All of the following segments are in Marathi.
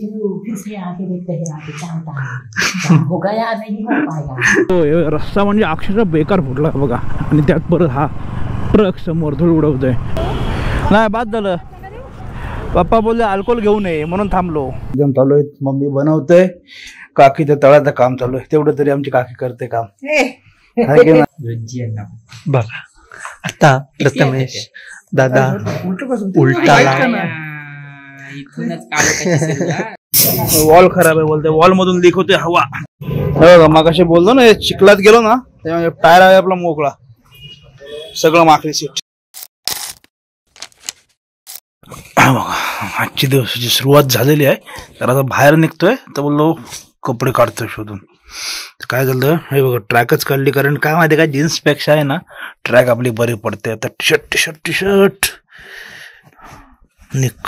फिर से आके देखते हैं आगे चाहता है होगा या नहीं हो पाएगा। रस्ता म्हणजे अक्षरशः बेकार फुटला बघा आणि त्यात परत हा ट्रक समोर धूळ उडवतोय। नाही बाद झालं, पप्पा बोलले अल्कोहोल घेऊ नये म्हणून थांबलो। एकदम चालू आहे, मम्मी बनवते, काकीच्या तळाचं काम चालू आहे, तेवढं तरी आमची काकी करते काम बघा। आता प्रथमेश दादा उलटा वॉल खराब आहे बोलते, वॉल मधून लीक होते हवा। मगाशी बोललो ना चिखलात गेलो ना त्यामुळे टायर आहे आपला मोकळा, सगळं माखली सीट। आजची दिवसाची सुरुवात झालेली आहे, तर आता बाहेर निघतोय, तर बोललो कपडे काढतोय शोधून। काय झालं हे बघा, ट्रॅकच काढली, कारण काय माहिती का जीन्स पेक्षा आहे ना ट्रॅक आपली बरी पडते। आता टी शर्ट निक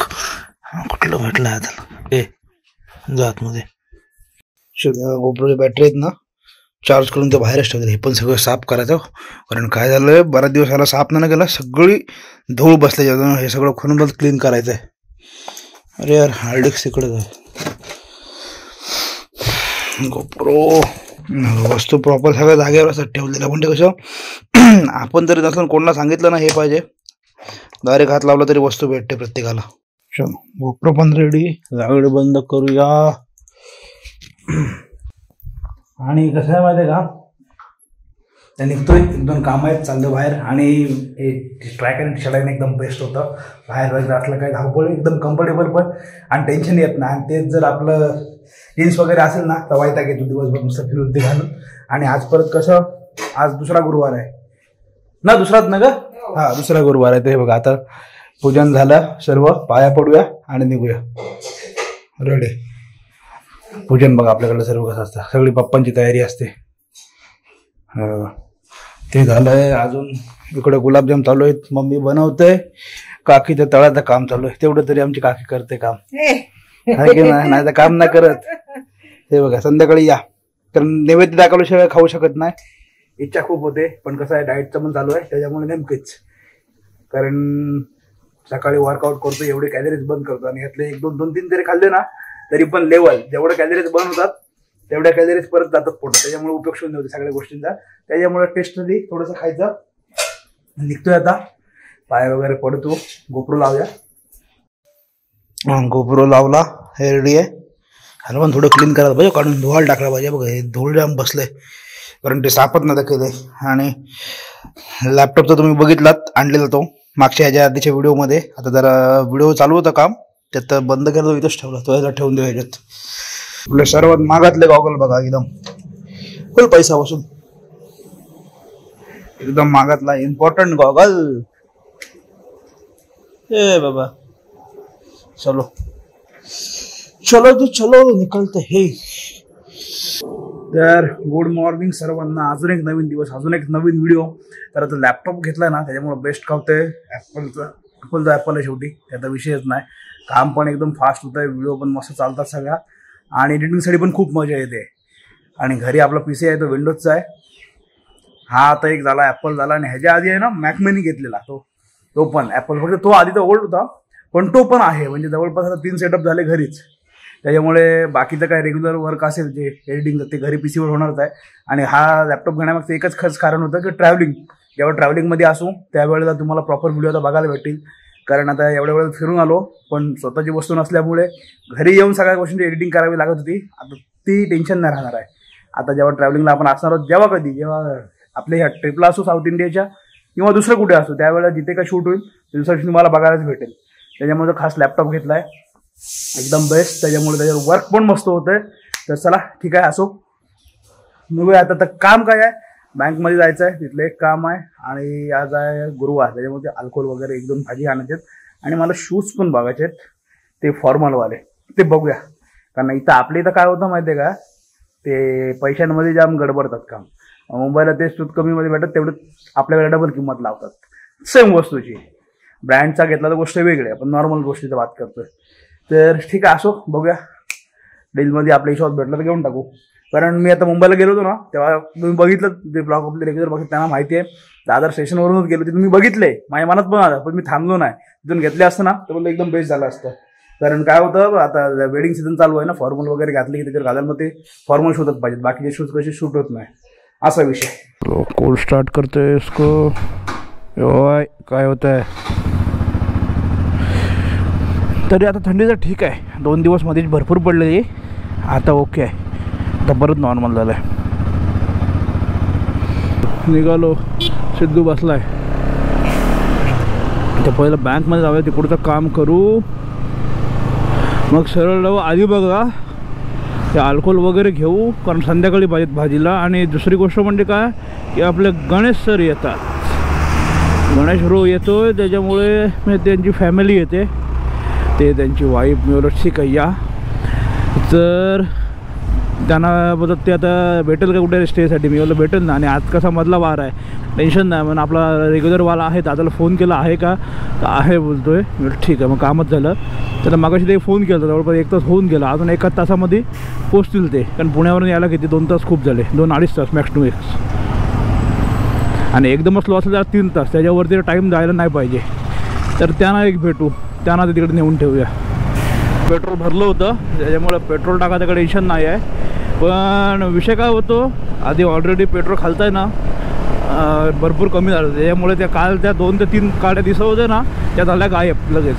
कुठलं भेटलं आता ए जात मध्ये गोप्रोची बॅटरी आहेत ना चार्ज करून ते बाहेरच ठेवले। हे पण सगळं साफ करायचं, कारण काय झालं बराच दिवस याला साफ नाही केला, सगळी धूळ बसले जातं, हे सगळं खोलून क्लीन करायचं आहे। अरे यार हार्ड डिस्क तिकडेच आहे। गोप्रो वस्तू प्रॉपर सगळ्या जागेवर असं ठेवलेलं, म्हणजे कसं आपण जरी नसलं कोणाला सांगितलं ना हे पाहिजे, डायरेक्ट हात लावला तरी वस्तू भेटते प्रत्येकाला। चलो गोप्रो पण रेडी, गाडी बंद करूया। आणि कसं आहे माहिती आहे का, त्या निघतोय, एक दोन काम आहेत, चाललं बाहेर, आणि ट्रॅक आणि शर्ट एकदम बेस्ट होतं। बाहेर वगैरे असलं काय धावपळ एकदम कम्फर्टेबल पण, आणि टेन्शन येत नाही। आणि तेच जर आपलं जीन्स वगैरे असेल ना तर वाईट घेतो दिवसभर नुसतं फिरून ते घालून। आणि आज परत कसं, आज दुसरा गुरुवार आहे ना, दुसराच ना ग, हा दुसरा गुरुवार आहे। ते बघा आता पूजन झालं, सर्व पाया पडूया आणि निघूया। रेडी पूजन बघा आपल्याकडे सर्व कसं असतं, सगळी पप्पांची तयारी असते। ते झालंय, अजून इकडे गुलाबजाम चालू आहेत, मम्मी बनवते, काकीच्या तळाचं काम चालू आहे, तेवढं तरी आमची काकी करते काम, नाही तर काम नाही करत। हे बघा संध्याकाळी या, कारण नैवेद्य दाखवल्याशिवाय खाऊ शकत नाही, इच्छा खूप होते, पण कसं आहे डाएटचं पण चालू आहे, त्याच्यामुळे नेमकेच, कारण सकाळी वर्कआउट करतो, एवढे कॅलरीज बंद करतो, आणि यातले एक दोन तीन जरी खाल्ले ना तरी पण लेवल जेवढे कॅलरीज बंद होतात तेवढ्या कॅलरीज परत जातात पोटात, त्याच्यामुळे उपयोग शून्य होते सगळ्या गोष्टींचा। त्याच्यामुळे टेस्टमध्ये थोडंसं खायचं। निघतोय आता, पाय वगैरे पडतो, गोप्रो लावूया। गोप्रो लावला, हे रेडी आहे। ह्याला पण थोडं क्लीन करायला पाहिजे, काढून धुवायला टाकला पाहिजे। बघा हे धूळ जाम बसले, कारण ते सापत नाही केलंय। आणि लॅपटॉपचा तुम्ही बघितलात आणलेला तो मागच्या ह्याच्या आधीच्या व्हिडिओमध्ये, आता जरा व्हिडिओ चालू होतं काम, त्यात बंद केला, तो इथंच ठेवला, तो याला ठेवून देऊ ह्याच्यात। आपले सर्वात मागातले गॉगल बघा, एकदम फुल पैसा बसून, एकदम मागातला इम्पॉर्टंट गॉगल। ए बाबा चलो चलो तो चलो निकलते हे। तर गुड मॉर्निंग सर्वांना, अजून एक नवीन दिवस, अजून एक नवीन व्हिडिओ। तर आता लॅपटॉप घेतलाय ना त्याच्यामुळे बेस्ट खावतोय, ॲपल आहे शेवटी, त्याचा विषयच नाही। काम पण एकदम फास्ट होत आहे, व्हिडिओ पण मस्त चालतात सगळ्या, आणि एडिटिंगसाठी पण खूप मजा येते। आणि घरी आपला पीसी आहे तो विंडोजचा आहे, हा आता एक झाला ॲपल झाला, आणि ह्याच्या आधी आहे ना मॅकमॅनी घेतलेला, तो पण ॲपल, फक्त तो आधी तर ओल्ड होता पण तो पण आहे, म्हणजे जवळपास आता 3 सेटअप झाले घरीच। त्याच्यामुळे बाकीचं काय रेग्युलर वर्क असेल जे एडिटिंगचं ते घरी पीसीवर होणारच आहे। आणि हा लॅपटॉप घेण्यामागचं एकच खर्च कारण होतं की ट्रॅव्हलिंग, जेव्हा ट्रॅव्हलिंगमध्ये असू त्यावेळेला तुम्हाला प्रॉपर व्हिडिओ आता बघायला भेटतील, कारण आता एवढ्या वेळेत फिरून आलो, पण स्वतःची वस्तू नसल्यामुळे घरी येऊन सगळ्या गोष्टींची एडिटिंग करावी लागत होती। आता ती टेन्शन नाही राहणार आहे। आता जेव्हा ट्रॅव्हलिंगला आपण असणार आहोत, जेव्हा आपल्या ह्या ट्रिपला असू साऊथ इंडियाच्या किंवा दुसरं कुठे असू, त्यावेळेला जिथे काय शूट होईल दुसऱ्या दिवशी तुम्हाला बघायलाच भेटेल। त्याच्यामुळे खास लॅपटॉप घेतलाय, एकदम बेस्ट, त्याच्यामुळे त्याच्यावर वर्क पण मस्त होतंय। तर चला ठीक आहे, असो बघूया आता। तर काम काय आहे, बँकमध्ये जायचं आहे, तिथलं एक काम आहे, आणि आज आहे गुरुवार, त्याच्यामुळे अल्कोहोल वगैरे 1-2 भाजी आणायचे आहेत, आणि मला शूज पण बघायचे आहेत, ते फॉर्मलवाले, ते बघूया। कारण इथं आपल्या इथं काय होतं माहिती आहे का, ते पैशांमध्ये जाम गडबडतात काम, मुंबईला ते सूट कमीमध्ये भेटत, तेवढं आपल्याकडे डबल किंमत लावतात सेम वस्तूची। ब्रँडचा घेतला तर गोष्ट वेगळी, आपण नॉर्मल गोष्टीचा बात करतोय। तर ठीक आहे, असो बघूया, डीलमध्ये आपल्या हिशोबात भेटलं तर घेऊन टाकू। कारण मी आता मुंबईला गेलो होतो ना, तेव्हा तुम्ही बघितलं, ते ब्लॉग आपले रेग्युलर बघितलं त्यांना माहिती आहे, दादर स्टेशनवरूनच गेलो, ते तुम्ही बघितले, माझ्या मनात पण आलं, पण मी थांबलो नाही, तिथून घेतले असतं ना तर बोललं एकदम बेस्ट झालं असतं। कारण काय होतं आता वेडिंग सीझन चालू आहे ना, फॉर्मल वगैरे घातले की त्याच्यावर घालायला मग ते फॉर्मल शोधत पाहिजेत, बाकीचे शूज कसे शूट होत नाही, असा विषय. कोल्ड स्टार्ट करते इसको. काय होत आहे तरी आता थंडीचं ठीक आहे, 2 दिवस मध्येच भरपूर पडलेली, आता ओके आहे, आता परत नॉर्मल झालं आहे. निघालो, सिद्धू बसलाय. तर पहिलं बँकमध्ये जाऊया, तिकडचं काम करू, मग सरळ जाऊ अलिबागला, ते अल्कोहोल वगैरे घेऊ, कारण संध्याकाळी पाहिजेत भाजीला. आणि दुसरी गोष्ट म्हणजे काय की आपले गणेश सर येतात, गणेश रो येतो, त्याच्यामुळे त्यांची फॅमिली येते, ते त्यांची वाईफ. मी बोलत ठीक आहे या, तर त्यांना बोलत ते आता भेटेल का कुठे स्टेसाठी. मी बोललो भेटेल ना, आणि आज कसा मधला वार आहे, टेन्शन नाही. म्हणून आपला रेग्युलरवाला आहे, दादाला फोन केला आहे का, तर आहे बोलतोय. मी ठीक आहे, मग कामच झालं. त्याला मागाशी ते फोन केला, जवळपास 1 तास होऊन गेला, अजून 1 तासामध्ये पोचतील ते, कारण पुण्यावरून यायला किती 2 तास खूप झाले, 2-2.5 तास मॅक्स टू मॅक्स. आणि एकदमच लॉस जर 3 तास, त्याच्यावरती टाईम जायला नाही पाहिजे. तर त्यांना एक भेटू, त्यांना ते तिकडे नेऊन ठेवूया. पेट्रोल भरलं होतं, त्याच्यामुळे पेट्रोल टाकायचं टेन्शन नाही आहे. पण विषय काय होतो, आधी ऑलरेडी पेट्रोल खालतं आहे ना भरपूर कमी झालं, त्याच्यामुळे त्या काल त्या 2 ते 3 गाड्या दिसत होत्या ना, त्या झाल्या गायब लगेच,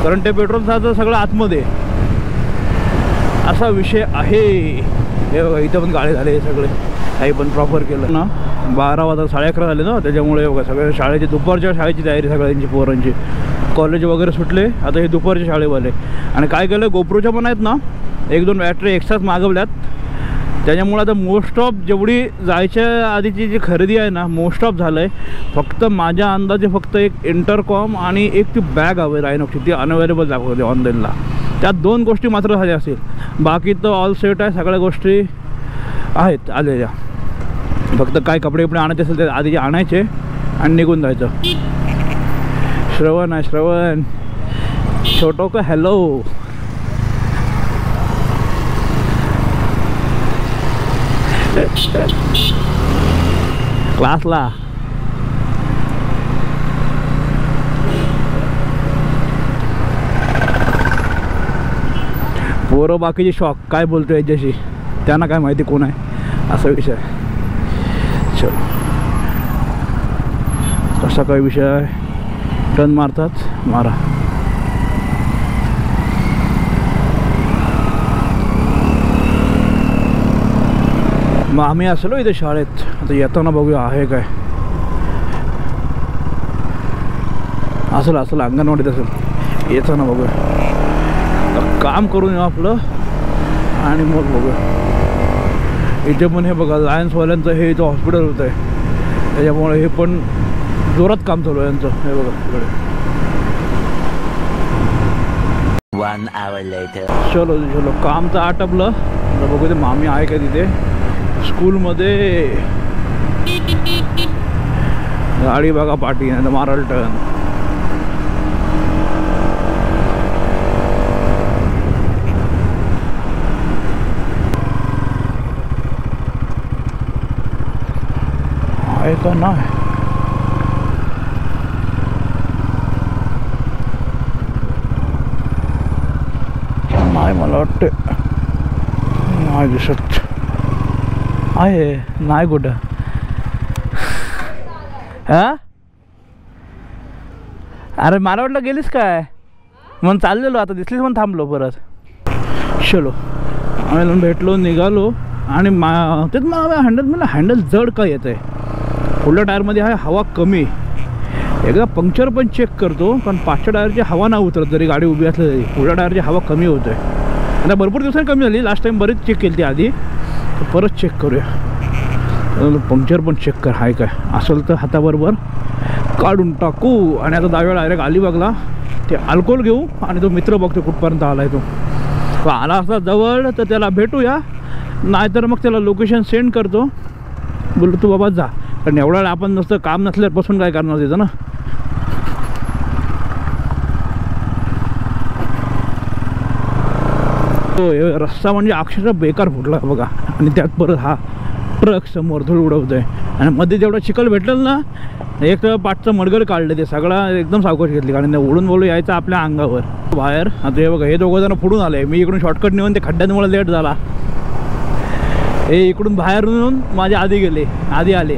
कारण ते पेट्रोल जातं सगळं आतमध्ये, असा विषय आहे. हे बघा इथं पण गाडी झाले सगळे, काही पण प्रॉपर केलं ना. 12 वाजता 11:30 झाले ना, त्याच्यामुळे बघा सगळ्या शाळेची दुपारच्या शाळेची तयारी सगळ्यांची पोरांची. कॉलेज वगैरे सुटले, आता हे दुपारचे शाळेवाले. आणि काय केलं, गोप्रोच्या पण आहेत ना 1-2 बॅटरी एक्स्ट्राच मागवल्यात, त्याच्यामुळे आता मोस्ट ऑफ जेवढी जायच्या आधीची जी खरेदी आहे ना मोस्ट ऑफ झालं आहे. फक्त माझ्या अंदाजे फक्त एक इंटरकॉम आणि एक ती बॅग हवी रायनॉक्सची, ती अनअवेलेबल दाखवते ऑनलाईनला. त्यात 2 गोष्टी मात्र झाल्या असतील, बाकी तर ऑल सेट आहे, सगळ्या गोष्टी आहेत आलेल्या. फक्त काय कपडे आणायचे असेल ते आधी आणायचे आणि निघून जायचं. श्रवण आहे, श्रवण छोटो का हॅलो. क्लासला पोरं बाकीचे शॉक काय बोलतो याच्याशी, त्यांना काय माहिती कोण आहे, असा विषय. चल कसा काय विषय, टर्न मारतात मारा. मग आम्ही असलो इथे शाळेत, आता येताना बघूया आहे काय. असलं अंगणवाडीत असेल, येताना बघूया. काम करून येऊ आपलं आणि मग बघूया. इथे पण हे बघा लायन्सवाल्यांचं हे इथं हॉस्पिटल होतं आहे, त्याच्यामुळे हे पण जोरात काम चालू आहे यांचं. हे बघा इकडे. 1 hour later. चलो काम तर आटपलं. आता बघू ते मामी आहे का तिथे स्कूलमध्ये. गाडी बघा पाठी नाही तर माराल टर्न. आहे का नाही, मला वाटतं नाही दिसत आहे. नाही कुठं हा, अरे मला वाटलं गेलीस काय, मग चाललेलो आता दिसलीच म्हणून थांबलो परत. चलो आम्ही भेटलो, निघालो. आणि तेच मला हँडल जड काय येत आहे, पुढल्या टायरमध्ये आहे हवा कमी. एकदा पंक्चर पण चेक करतो, कारण पाचच्या टायरची हवा नाही उतरत जरी गाडी उभी असली तरी, पुढल्या टायरची हवा कमी होते. आता भरपूर दिवसांनी कमी झाली, लास्ट टाईम बरीच चेक केली ती आधी, तर परत चेक करूया. पंक्चर पण चेक कर हाय काय, असेल तर हाताबरोबर काढून टाकू. आणि आता दहाव्या डायरेक्ट अलिबागला ते अल्कोहोल घेऊ. आणि तो मित्र बघतो कुठपर्यंत आला आहे तो आला असला जवळ तर त्याला भेटूया, नाहीतर मग त्याला लोकेशन सेंड करतो, बोलतो तू बाबा जा. कारण एवढा वेळ आपण नसतं काम नसल्यापासून काय करणार तिथं ना. तो रस्ता म्हणजे अक्षरशः बेकार फुटला बघा. आणि त्यात परत हा ट्रक समोर धूळ उडवतोय आणि मध्ये जेवढा चिखल भेटलं ना, एक पाठचं मडगड काढलं, ते सगळं एकदम सावकाश घेतली कारण ते उडून बोलू यायचं आपल्या अंगावर बाहेर. आता हे बघा, हे दोघं जण पुढून आले, मी इकडून शॉर्टकट नेऊन ते खड्ड्यांमुळे लेट झाला. हे इकडून बाहेरून माझ्या आधी आले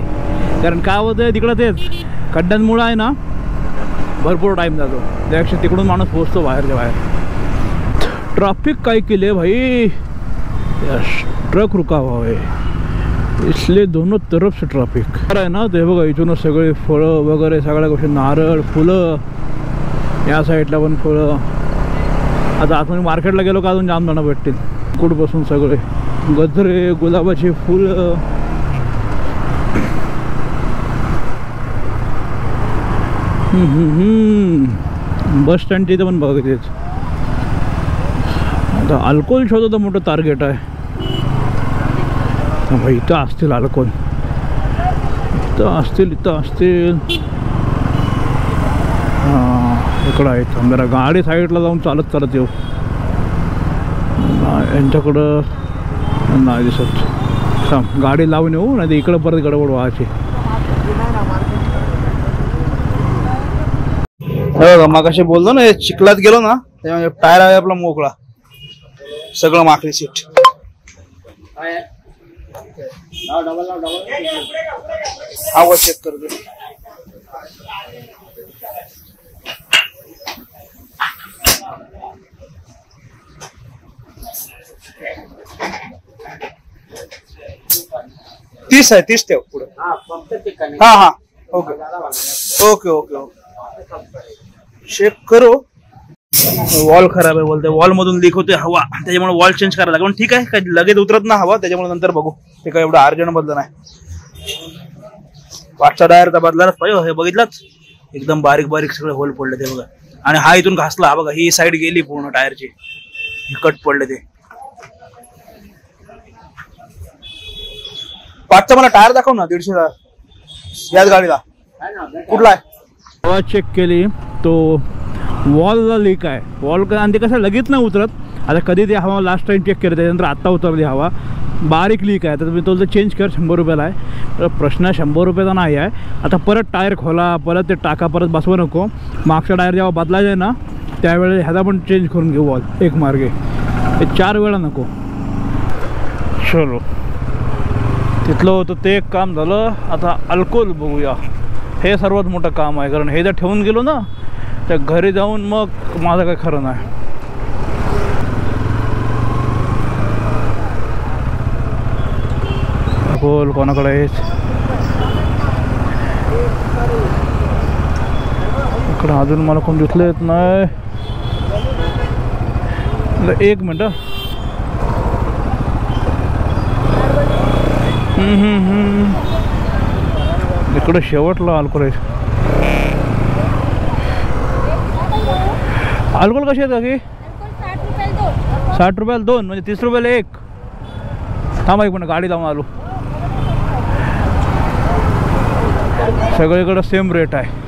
कारण काय होतं तिकडं तेच खड्ड्यांमुळं आहे ना भरपूर टाईम जातो, त्यापेक्षा तिकडून माणूस पोहोचतो बाहेरच्या बाहेर. ट्रॅफिक काय केले भाई, ट्रक रुका हुआ है इसलिए दोनों तरफ से ट्रॅफिक आहे ना. ते बघा इथूनच सगळे फळं वगैरे सगळ्या गोष्टी, नारळ फुलं, या साईडला पण फळं. आता आतमध्ये मार्केटला गेलो का अजून जाम जणं भेटतील. कुठपासून सगळे गजरे, गुलाबाची फुलं. बस स्टँडच्या इथं पण बघा तेच. आता अल्कोहोल शोधायचं मोठं टार्गेट आहे भाई. इथं असतील अल्कोहोल, इथं असतील. हां इकडं आहेत. जरा गाडी साईडला जाऊन चालत येऊ. यांच्याकडं नाही दिसत. गाडी लावून येऊ नाही तर इकडं परत गडबड व्हायची. मग कसे बोललो ना, चिखलात गेलो ना त्यामुळे टायर आहे आपला मोकळा, सगळं माकडी सीट. हवा चेक करतो. तीस आहे, 30 ठेव पुढे. हा okay okay okay okay check करो. वॉल खराब आहे बोलते, वॉल मधून लीक होते हवा, त्याच्यामुळे वॉल चेंज करायला लागेल. ठीक आहे, काय लगेच उतरत ना हवा, त्याच्यामुळे नंतर बघू. ते काय एवढं अर्जंट बदल नाही. पाठचा टायर तर बदलायलाच पाहिजे. हे बघितलंच एकदम बारीक बारीक सगळे होल पडले ते बघा. आणि हा इथून घासला, हा बघा ही साईड गेली पूर्ण टायरची, कट पडले ते. पाठचा मला टायर दाखव ना 150चा याच गाडीला. कुठला आहे? हवा चेक केली तो वॉलला लीक आहे. वॉल आणि ते कसं लगेच नाही उतरत. आता कधी ते हवा लास्ट टाइम चेक केलं, त्याच्यानंतर आत्ता उतरली हवा, बारीक लीक आहे. तर मी तो चेंज कर, 100 रुपयाला आहे. तर प्रश्न 100 रुपयाचा नाही आहे. आता परत टायर खोला, परत ते टाका, परत बसवू नको. मागचा टायर जेव्हा बदलायचं आहे ना त्यावेळेस ह्याचा पण चेंज करून घेऊ वॉल एक मार्गे. हे 4 वेळा नको. चलो तिथलं होतं ते एक काम झालं. आता अल्कोहोल बघूया. हे सर्वात मोठं काम आहे कारण हे जर ठेवून गेलो ना तर घरी जाऊन मग माझं काय खरं नाही. अल्कोहोल कोणाकडे आहे? इकडं अजून मला कोण दिसलं येत नाही. 1 मिनिट. इकडं शेवटला अल्कोहोल आहे. अल्कोहोल कशी आहेत काकी? 60 रुपयाला 2 म्हणजे 30 रुपयाला 1. थांबा एक मिनिट, गाडी लावून आलो. सगळीकडे सेम रेट आहे.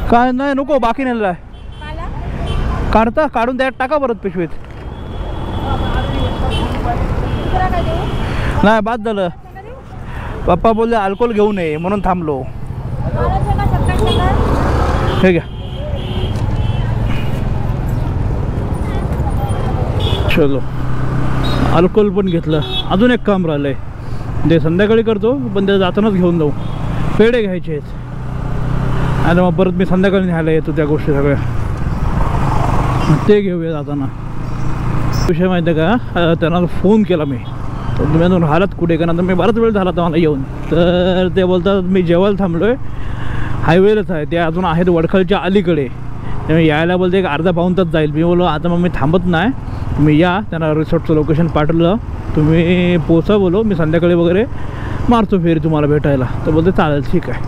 काय नाही नको, बाकी नेलेला आहे. काढून त्यात टाका परत पिशवीत. नाही बाद झालं. पप्पा बोलले अल्कोहोल घेऊ नये म्हणून थांबलो. हे घ्या. चलो अल्कोहोल पण घेतलं. अजून एक काम राहिलंय ते संध्याकाळी करतो, पण ते जातानाच घेऊन जाऊ. पेढे घ्यायचे आहेत आणि मग परत मी संध्याकाळी न्यायला येतो त्या गोष्टी सगळ्या, ते घेऊया जाताना. विषय माहिती आहे का, त्यांना फोन केला मी, तर तुम्ही अजून राहिलात कुठे? का नंतर मी बराच वेळ झाला तर मला येऊन. तर ते बोलतात मी जेवायला थांबलो आहे, हायवेलाच आहे, ते अजून आहेत वडखलच्या अलीकडे, त्यामुळे यायला बोलते एक अर्धा पाऊण तास जाईल. मी बोलो आता मग मी थांबत नाही, तुम्ही या. त्यांना रिसॉर्टचं लोकेशन पाठवलं, तुम्ही पोचा बोलो, मी संध्याकाळी वगैरे मारतो फेरी तुम्हाला भेटायला. तर बोलते चालेल ठीक आहे.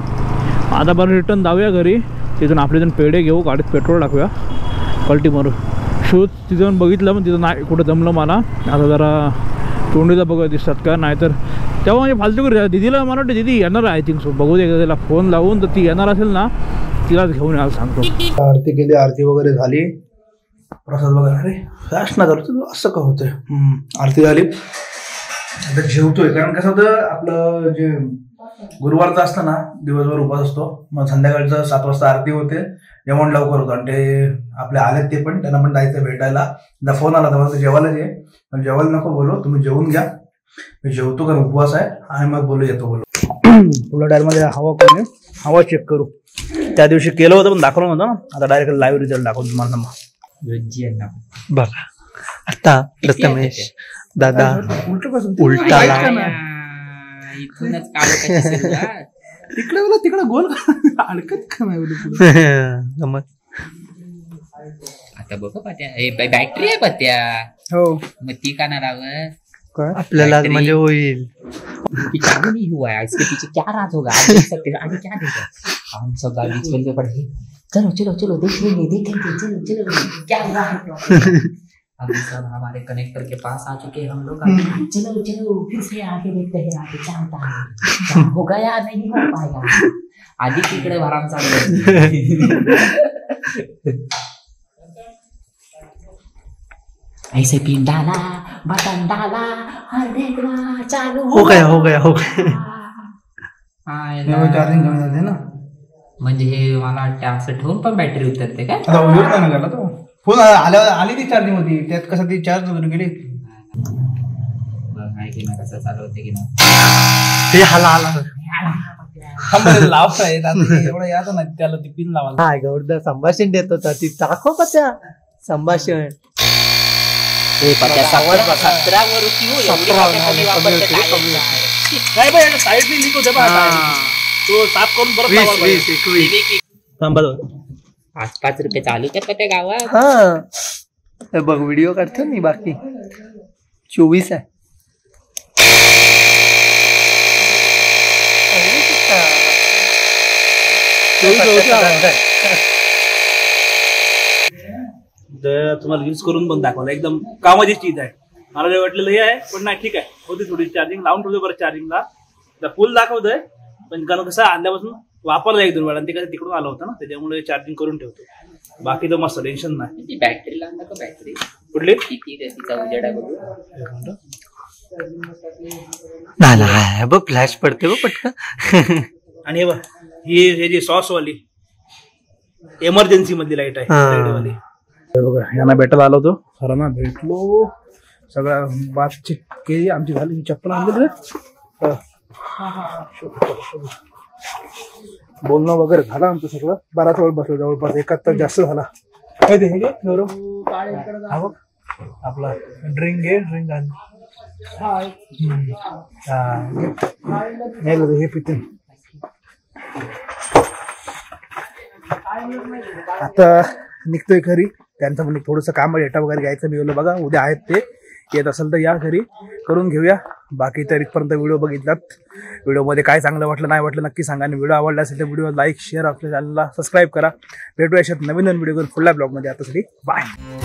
आता बरं रिटर्न जाऊया घरी, तिथून आपले जण पेढे घेऊ, गाडीत पेट्रोल टाकूया, पलटी मारू. शूज तिथं जाऊन बघितलं पण तिथं नाही कुठं जमलं मला. आता जरा तोंडीला बघा दिसतात का, नाहीतर तेव्हा म्हणजे फालतू करू. दिदीला मला वाटतं दिदी येणार आहे, आय थिंक सो. बघू दे त्याला फोन लावून, तर ती येणार असेल ना तिलाच घेऊन यायला सांगतो. आरती केली, आरती वगैरे झाली. प्रसाद वगैरे. अरे फॅस्ट ना करतो असं का होतंय. आरती झाली आता जेवतोय. कारण कसं होतं आपलं जे गुरुवारचं असतं ना दिवसभर उपास असतो. मग संध्याकाळचं 7 वाजता आरती होते. जेवण लवकर होतं आणि ते आपले आलेत ते पण त्यांना पण जायचं भेटायला. फोन आला तर जेवायला ये. पण जेवायला नको बोलो तुम्ही जेवून घ्या. मी जेवतो कारण उपवास आहे आणि मग बोलू येतो बोलू. फुलं टायरमध्ये हवा कमी हवा चेक करू. त्या दिवशी केलं होतं पण दाखवलं नव्हतं ना. आता डायरेक्ट लाईव्ह रिझल्ट दाखवतो तुम्हाला. बघा आता प्रथमेश दादा उलटाला तिकडे बोला तिकडे गोल अडकत का नाही गमत. आता बघ पत्या बॅटरी आहे पत्या. हो मग ती का ना रावत आपल्याला म्हणजे होईल. चालू नहीं हुआ है इसके पीछे क्या राज होगा आप देख सकते हो. आगे क्या देगा हम सब गाड़ी चल के पड़े. चलो चलो चलो देखेंगे चलो चलो क्या हुआ है. अभी सब हमारे कनेक्टर के पास आ चुके हैं हम लोग. चलो चलो फिर से आगे देखते हैं आगे क्या होता है. होगा या नहीं हो पाएगा. आधी तिकडे भराम चालू. ऐसे पिन डाला बटन डाला हर देखना चालू हो गया चार्जिंग कमी झाले ना. म्हणजे हे मला वाटतं असं ठेवून पण बॅटरी उतरते काय. आता उजेड का नाही तो फोन आली ती चार्जिंग होती त्यात कसं ती चार्ज वगैरे गेली. बघ की ना कसं चालू होते की ना. ते हाला लावताय एवढं याचं नाही त्याला ती पिन लावायला. हा गौरदा संभाषण देत होता ती दाखव पत्या संभाषण. साईडनी लिक होते तो साफ करून परत 5 रुपये चालू तर त्या गावात. हा बघ व्हिडिओ काढतो मी. बाकी 24 आहे. तुम्हाला यूज करून पण दाखवलं एकदम कामाची चीज आहे. मला जे वाटलेलं हे आहे पण नाही ठीक आहे. होती थोडी चार्जिंग लावून ठेवतो बरं चार्जिंगला. फुल दाखवतोय पण कारण कसं आणल्यापासून वापरलं 1-2 वेळा आणि ते कसं तिकडून आलं होतं ना त्याच्यामुळे चार्जिंग करून ठेवतो. बाकी तर मस्त टेन्शन नाही. बॅटरी लावून का बॅटरी कुठली किती तिचा उजेडा बघू. नाही बघ फ्लॅश पडते बघ पटकन. आणि हे बघ ही जी सॉसवाली एमर्जन्सी मधली लाईट आहे. बघा यांना भेटायला आलो होतो. सरांना भेटलो सगळं बातचीत केली आमची झाली. चप्पल आणली बोलणं वगैरे झालं आमचं सगळं. बराच वेळ बसलो जवळपास 1 तास जास्त झाला. काय ते हे आपला ड्रिंक घे ड्रिंक हे पिते. आता निघतोय घरी. त्यांचं पण थोडंसं काम डेटा वगैरे घ्यायचं मी बघा उद्या आहेत ते. येत असेल तर या घरी करून घेऊया. बाकी तर इथपर्यंत व्हिडिओ बघितलात. व्हिडिओमध्ये काय चांगलं वाटलं नाही वाटलं नक्की सांगा. आणि व्हिडिओ आवडला असेल तर व्हिडिओ लाईक शेअर आपल्या चॅनलला सबस्क्राईब करा. भेटूया अशात नवीन व्हिडिओ करून पुढल्या ब्लॉगमध्ये. आतासाठी बाय.